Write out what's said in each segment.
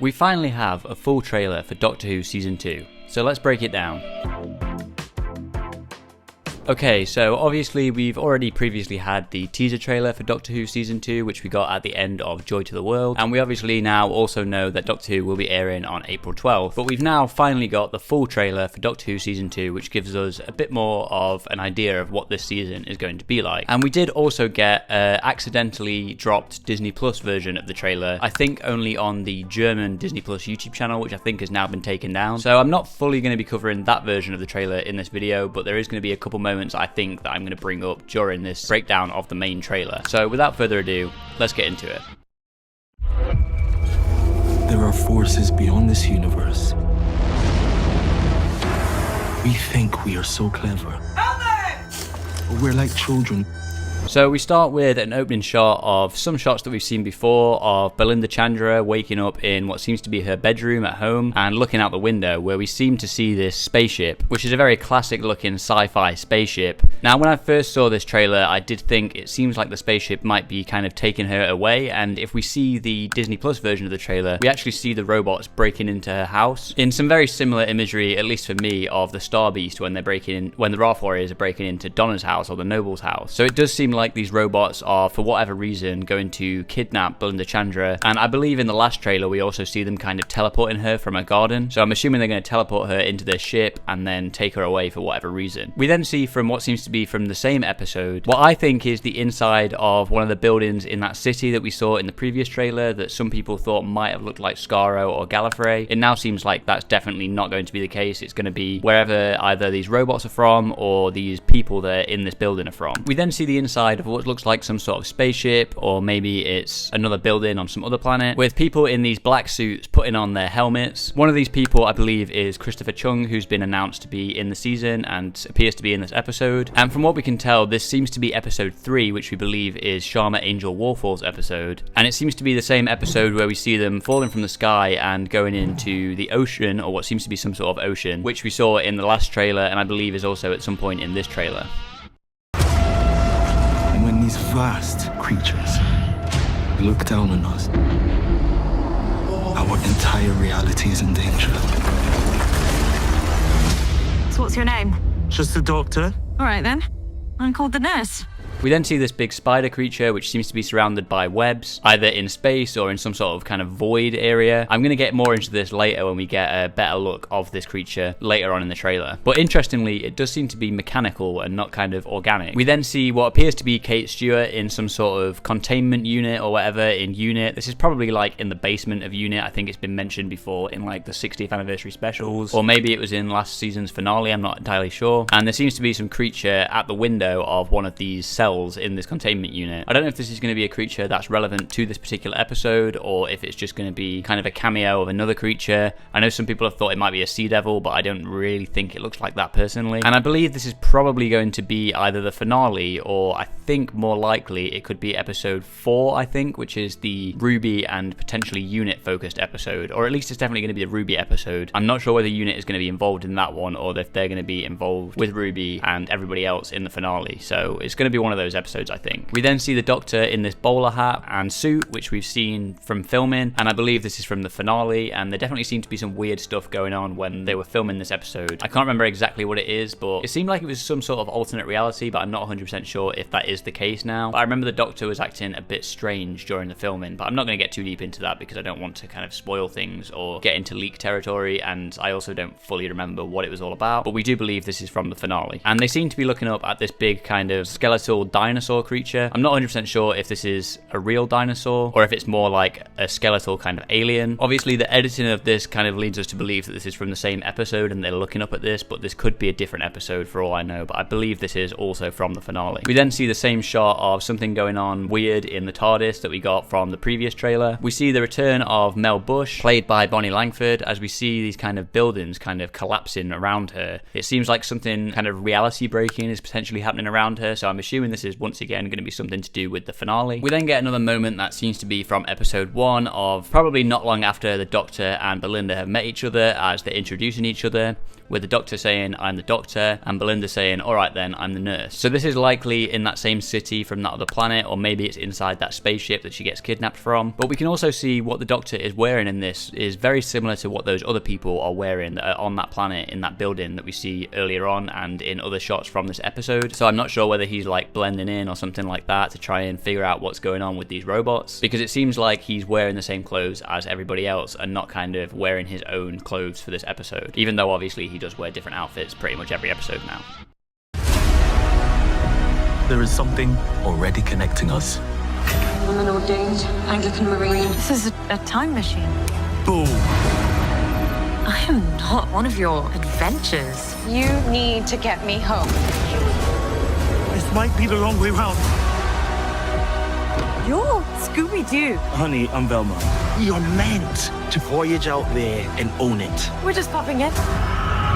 We finally have a full trailer for Doctor Who Season 2, so let's break it down. Okay, so obviously we've already previously had the teaser trailer for Doctor Who Season 2, which we got at the end of Joy to the World, and we obviously now also know that Doctor Who will be airing on April 12th, but we've now finally got the full trailer for Doctor Who Season 2, which gives us a bit more of an idea of what this season is going to be like. And we did also get an accidentally dropped Disney Plus version of the trailer, I think only on the German Disney Plus YouTube channel, which I think has now been taken down. So I'm not fully going to be covering that version of the trailer in this video, but there is going to be a couple moments I think that I'm going to bring up during this breakdown of the main trailer. So without further ado, let's get into it. There are forces beyond this universe. We think we are so clever. Help me! But we're like children. So we start with an opening shot of some shots that we've seen before of Belinda Chandra waking up in what seems to be her bedroom at home and looking out the window, where we seem to see this spaceship, which is a very classic looking sci-fi spaceship. Now when I first saw this trailer, I did think it seems like the spaceship might be kind of taking her away, and if we see the Disney Plus version of the trailer, we actually see the robots breaking into her house in some very similar imagery, at least for me, of the Star Beast when the Wrath Warriors are breaking into Donna's house or the Noble's house. So it does seem like these robots are, for whatever reason, going to kidnap Belinda Chandra, and I believe in the last trailer we also see them kind of teleporting her from a garden, so I'm assuming they're going to teleport her into their ship and then take her away for whatever reason. We then see from what seems to be from the same episode what I think is the inside of one of the buildings in that city that we saw in the previous trailer that some people thought might have looked like Skaro or Gallifrey. It now seems like that's definitely not going to be the case. It's going to be wherever either these robots are from or these people that are in this building are from. We then see the inside of what looks like some sort of spaceship, or maybe it's another building on some other planet, with people in these black suits putting on their helmets. One of these people, I believe, is Christopher Chung, who's been announced to be in the season and appears to be in this episode. And from what we can tell, this seems to be episode 3, which we believe is Sharma Angel Warfall's episode. And it seems to be the same episode where we see them falling from the sky and going into the ocean, or what seems to be some sort of ocean, which we saw in the last trailer and I believe is also at some point in this trailer. When these vast creatures look down on us, our entire reality is in danger. So what's your name? Just the doctor. All right then. I'm called the nurse. We then see this big spider creature which seems to be surrounded by webs, either in space or in some sort of kind of void area. I'm going to get more into this later when we get a better look of this creature later on in the trailer. But interestingly, it does seem to be mechanical and not kind of organic. We then see what appears to be Kate Stewart in some sort of containment unit or whatever in Unit. This is probably like in the basement of Unit. I think it's been mentioned before in like the 60th anniversary specials, or maybe it was in last season's finale, I'm not entirely sure. And there seems to be some creature at the window of one of these cells in this containment unit. I don't know if this is going to be a creature that's relevant to this particular episode, or if it's just going to be kind of a cameo of another creature. I know some people have thought it might be a sea devil, but I don't really think it looks like that personally. And I believe this is probably going to be either the finale, or I think more likely it could be episode 4, I think, which is the Ruby and potentially Unit focused episode, or at least it's definitely going to be the Ruby episode. I'm not sure whether Unit is going to be involved in that one, or if they're going to be involved with Ruby and everybody else in the finale. So it's going to be one of those episodes, I think. We then see the Doctor in this bowler hat and suit, which we've seen from filming, and I believe this is from the finale, and there definitely seemed to be some weird stuff going on when they were filming this episode. I can't remember exactly what it is, but it seemed like it was some sort of alternate reality, but I'm not 100% sure if that is the case now. But I remember the Doctor was acting a bit strange during the filming, but I'm not going to get too deep into that because I don't want to kind of spoil things or get into leak territory, and I also don't fully remember what it was all about, but we do believe this is from the finale. And they seem to be looking up at this big kind of skeletal dinosaur creature. I'm not 100% sure if this is a real dinosaur or if it's more like a skeletal kind of alien. Obviously the editing of this kind of leads us to believe that this is from the same episode and they're looking up at this, but this could be a different episode for all I know, but I believe this is also from the finale. We then see the same shot of something going on weird in the TARDIS that we got from the previous trailer. We see the return of Mel Bush, played by Bonnie Langford, as we see these kind of buildings kind of collapsing around her. It seems like something kind of reality breaking is potentially happening around her, so I'm assuming this is once again going to be something to do with the finale. We then get another moment that seems to be from episode 1 of probably not long after the Doctor and Belinda have met each other as they're introducing each other, with the Doctor saying, I'm the Doctor, and Belinda saying, alright then, I'm the nurse. So this is likely in that same city from that other planet, or maybe it's inside that spaceship that she gets kidnapped from. But we can also see what the Doctor is wearing in this is very similar to what those other people are wearing that are on that planet in that building that we see earlier on and in other shots from this episode. So I'm not sure whether he's like blending in or something like that to try and figure out what's going on with these robots, because it seems like he's wearing the same clothes as everybody else and not kind of wearing his own clothes for this episode, even though obviously he does wear different outfits pretty much every episode now. There is something already connecting us. I'm an ordained Anglican Marine. This is a time machine. Boom! I am not one of your adventures. You need to get me home. This might be the wrong way round. You're Scooby-Doo. Honey, I'm Velma. You're meant to voyage out there and own it. We're just popping in.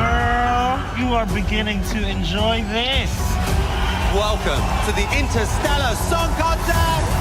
Girl, you are beginning to enjoy this. Welcome to the Interstellar Song Contest!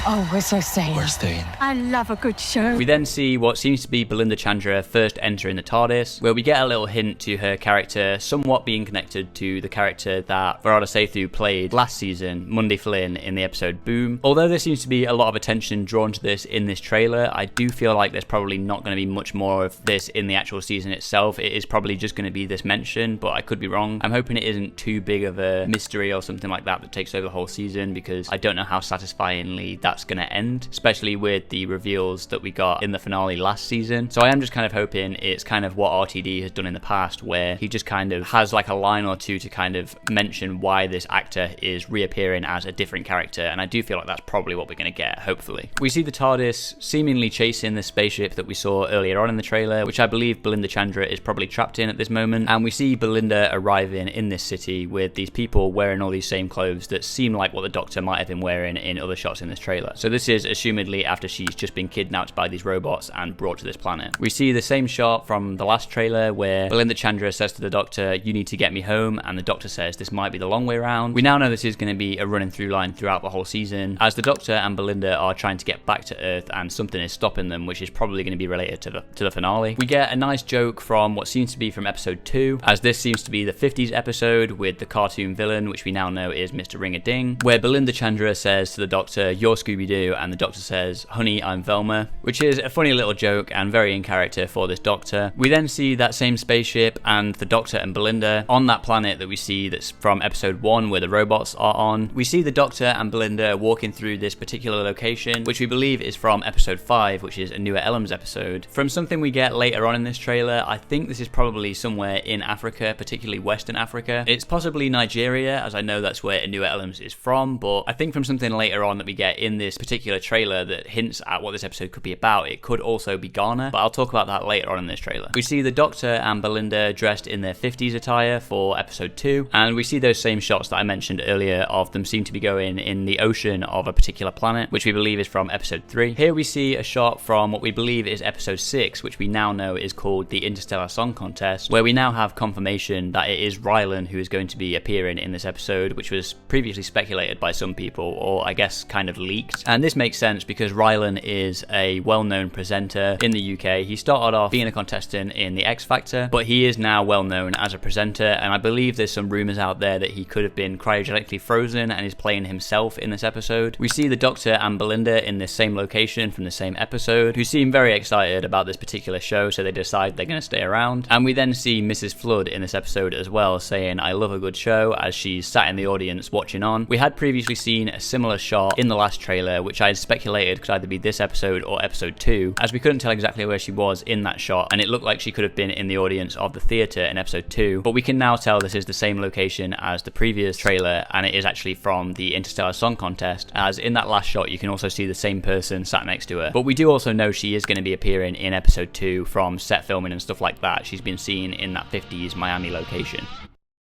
Oh, we're so staying. We're staying. I love a good show. We then see what seems to be Belinda Chandra first entering the TARDIS, where we get a little hint to her character somewhat being connected to the character that Varada Sethu played last season, Mundi Flynn, in the episode Boom. Although there seems to be a lot of attention drawn to this in this trailer, I do feel like there's probably not going to be much more of this in the actual season itself. It is probably just going to be this mention, but I could be wrong. I'm hoping it isn't too big of a mystery or something like that that takes over the whole season, because I don't know how satisfyingly that's going to end, especially with the reveals that we got in the finale last season. So I am just kind of hoping it's kind of what RTD has done in the past, where he just kind of has like a line or two to kind of mention why this actor is reappearing as a different character, and I do feel like that's probably what we're going to get, hopefully. We see the TARDIS seemingly chasing the spaceship that we saw earlier on in the trailer, which I believe Belinda Chandra is probably trapped in at this moment, and we see Belinda arriving in this city with these people wearing all these same clothes that seem like what the Doctor might have been wearing in other shots in this trailer. So this is assumedly after she's just been kidnapped by these robots and brought to this planet. We see the same shot from the last trailer where Belinda Chandra says to the Doctor, you need to get me home, and the Doctor says this might be the long way around. We now know this is going to be a running through line throughout the whole season, as the Doctor and Belinda are trying to get back to Earth and something is stopping them, which is probably going to be related to the finale. We get a nice joke from what seems to be from episode 2, as this seems to be the 50s episode with the cartoon villain, which we now know is Mr. Ring-a-Ding, where Belinda Chandra says to the Doctor, you're Scooby-Doo, and the Doctor says, honey, I'm Velma, which is a funny little joke and very in character for this Doctor. We then see that same spaceship and the Doctor and Belinda on that planet that we see that's from episode 1 where the robots are on. We see the Doctor and Belinda walking through this particular location, which we believe is from episode 5, which is a Newer Elms episode. From something we get later on in this trailer, I think this is probably somewhere in Africa, particularly Western Africa. It's possibly Nigeria, as I know that's where a Newer Elms is from, but I think from something later on that we get in this particular trailer that hints at what this episode could be about, it could also be Ghana, but I'll talk about that later on in this trailer. We see the Doctor and Belinda dressed in their 50s attire for episode 2, and we see those same shots that I mentioned earlier of them seem to be going in the ocean of a particular planet, which we believe is from episode 3. Here we see a shot from what we believe is episode 6, which we now know is called the Interstellar Song Contest, where we now have confirmation that it is Rylan who is going to be appearing in this episode, which was previously speculated by some people, or I guess kind of leaked. And this makes sense because Rylan is a well-known presenter in the UK. He started off being a contestant in the X Factor, but he is now well-known as a presenter, and I believe there's some rumours out there that he could have been cryogenically frozen and is playing himself in this episode. We see the Doctor and Belinda in this same location from the same episode, who seem very excited about this particular show, so they decide they're going to stay around. And we then see Mrs. Flood in this episode as well, saying, I love a good show, as she's sat in the audience watching on. We had previously seen a similar shot in the last trailer, which I had speculated could either be this episode or episode 2, as we couldn't tell exactly where she was in that shot, and it looked like she could have been in the audience of the theatre in episode 2, but we can now tell this is the same location as the previous trailer, and it is actually from the Interstellar Song Contest, as in that last shot you can also see the same person sat next to her. But we do also know she is going to be appearing in episode 2 from set filming and stuff like that. She's been seen in that 50s Miami location.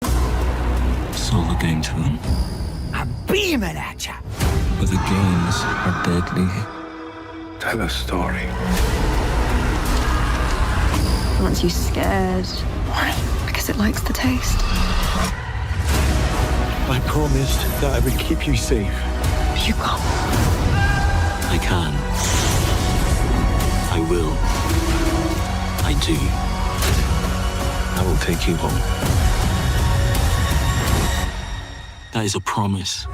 It's all a game to them. I'm beaming at ya. But the games are deadly. Tell a story. Aren't you scared? Why? Because it likes the taste. I promised that I would keep you safe. You can't. I can. I will. I do. I will take you home. That is a promise.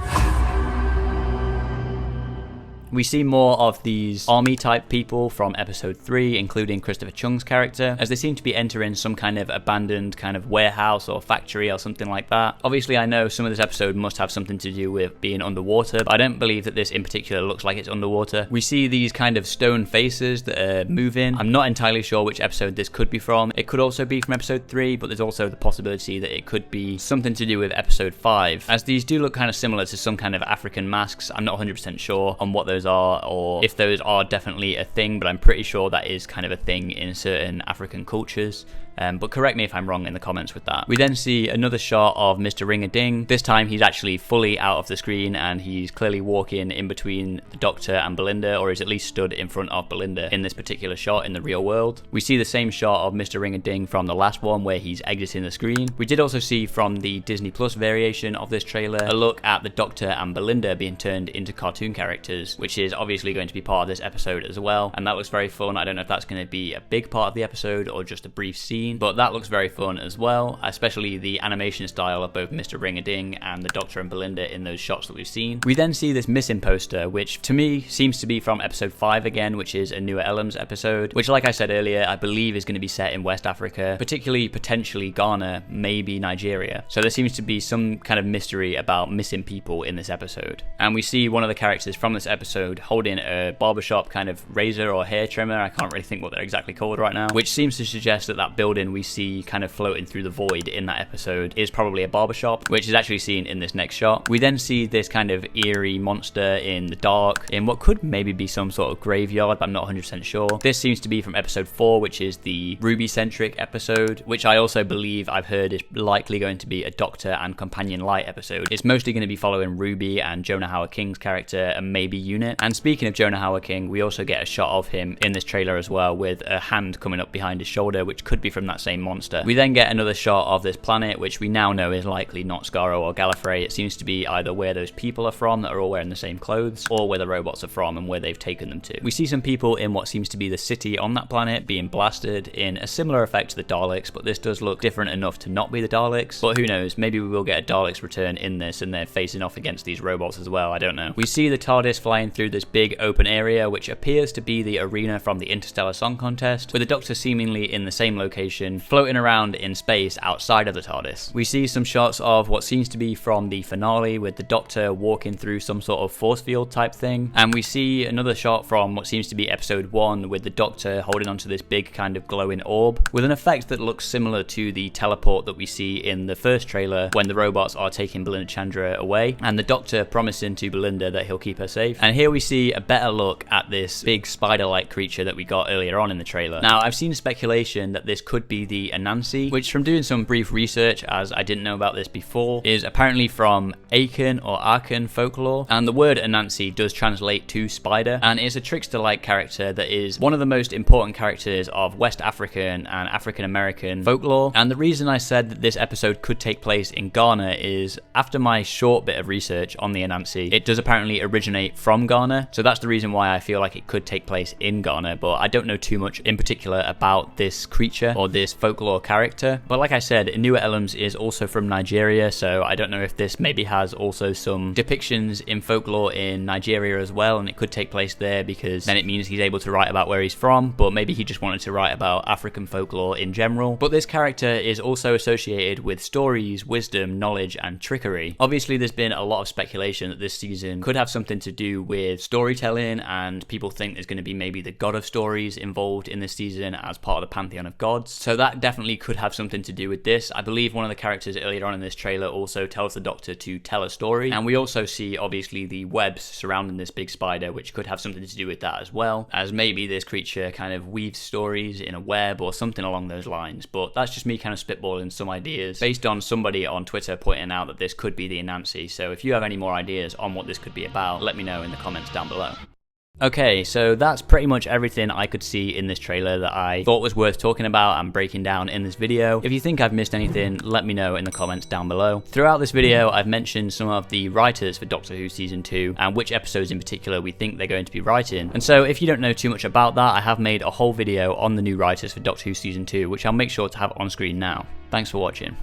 We see more of these army type people from episode 3, including Christopher Chung's character, as they seem to be entering some kind of abandoned kind of warehouse or factory or something like that. Obviously I know some of this episode must have something to do with being underwater, but I don't believe that this in particular looks like it's underwater. We see these kind of stone faces that are moving. I'm not entirely sure which episode this could be from. It could also be from episode 3, but there's also the possibility that it could be something to do with episode 5, as these do look kind of similar to some kind of African masks. I'm not 100% sure on what those are or if those are definitely a thing, but I'm pretty sure that is kind of a thing in certain African cultures. But correct me if I'm wrong in the comments with that. We then see another shot of Mr. Ring-a-Ding. This time he's actually fully out of the screen and he's clearly walking in between the Doctor and Belinda, or is at least stood in front of Belinda in this particular shot in the real world. We see the same shot of Mr. Ring-a-Ding from the last one where he's exiting the screen. We did also see from the Disney Plus variation of this trailer a look at the Doctor and Belinda being turned into cartoon characters, which is obviously going to be part of this episode as well, and that looks very fun. I don't know if that's going to be a big part of the episode or just a brief scene, but that looks very fun as well, especially the animation style of both Mr. Ring-a-Ding and the Doctor and Belinda in those shots that we've seen. We then see this missing poster, which to me seems to be from episode 5 again, which is a Newer Elms episode, which like I said earlier, I believe is going to be set in West Africa, particularly potentially Ghana, maybe Nigeria. So there seems to be some kind of mystery about missing people in this episode. And we see one of the characters from this episode holding a barbershop kind of razor or hair trimmer. I can't really think what they're exactly called right now, which seems to suggest that that building we see kind of floating through the void in that episode is probably a barbershop, which is actually seen in this next shot. We then see this kind of eerie monster in the dark in what could maybe be some sort of graveyard, but I'm not 100% sure. This seems to be from episode 4, which is the Ruby-centric episode, which I also believe I've heard is likely going to be a Doctor and Companion Light episode. It's mostly going to be following Ruby and Jonah Hauer-King's character and maybe Unit. And speaking of Jonah Hauer-King, we also get a shot of him in this trailer as well with a hand coming up behind his shoulder, which could be from that same monster. We then get another shot of this planet, which we now know is likely not Skaro or Gallifrey. It seems to be either where those people are from that are all wearing the same clothes, or where the robots are from and where they've taken them to. We see some people in what seems to be the city on that planet being blasted in a similar effect to the Daleks, but this does look different enough to not be the Daleks. But who knows, maybe we will get a Daleks return in this and they're facing off against these robots as well, I don't know. We see the TARDIS flying through this big open area, which appears to be the arena from the Interstellar Song Contest, with the Doctor seemingly in the same location, floating around in space outside of the TARDIS. We see some shots of what seems to be from the finale with the Doctor walking through some sort of force field type thing, and we see another shot from what seems to be episode 1 with the Doctor holding onto this big kind of glowing orb with an effect that looks similar to the teleport that we see in the first trailer when the robots are taking Belinda Chandra away, and the Doctor promising to Belinda that he'll keep her safe. And here we see a better look at this big spider-like creature that we got earlier on in the trailer. Now I've seen speculation that this could be the Anansi, which from doing some brief research, as I didn't know about this before, is apparently from Akan or Arkan folklore, and the word Anansi does translate to spider, and is a trickster-like character that is one of the most important characters of West African and African American folklore. And the reason I said that this episode could take place in Ghana is, after my short bit of research on the Anansi, it does apparently originate from Ghana, so that's the reason why I feel like it could take place in Ghana, but I don't know too much in particular about this creature or this folklore character. But like I said, Newer Elms is also from Nigeria, so I don't know if this maybe has also some depictions in folklore in Nigeria as well, and it could take place there because then it means he's able to write about where he's from, but maybe he just wanted to write about African folklore in general. But this character is also associated with stories, wisdom, knowledge, and trickery. Obviously there's been a lot of speculation that this season could have something to do with storytelling, and people think there's going to be maybe the god of stories involved in this season as part of the pantheon of gods, so that definitely could have something to do with this. I believe one of the characters earlier on in this trailer also tells the Doctor to tell a story, and we also see obviously the webs surrounding this big spider, which could have something to do with that as well, as maybe this creature kind of weaves stories in a web or something along those lines. But that's just me kind of spitballing some ideas based on somebody on Twitter pointing out that this could be the Anansi. So if you have any more ideas on what this could be about, let me know in the comments down below. Okay, so that's pretty much everything I could see in this trailer that I thought was worth talking about and breaking down in this video. If you think I've missed anything, let me know in the comments down below. Throughout this video, I've mentioned some of the writers for Doctor Who Season 2 and which episodes in particular we think they're going to be writing. And so if you don't know too much about that, I have made a whole video on the new writers for Doctor Who Season 2, which I'll make sure to have on screen now. Thanks for watching.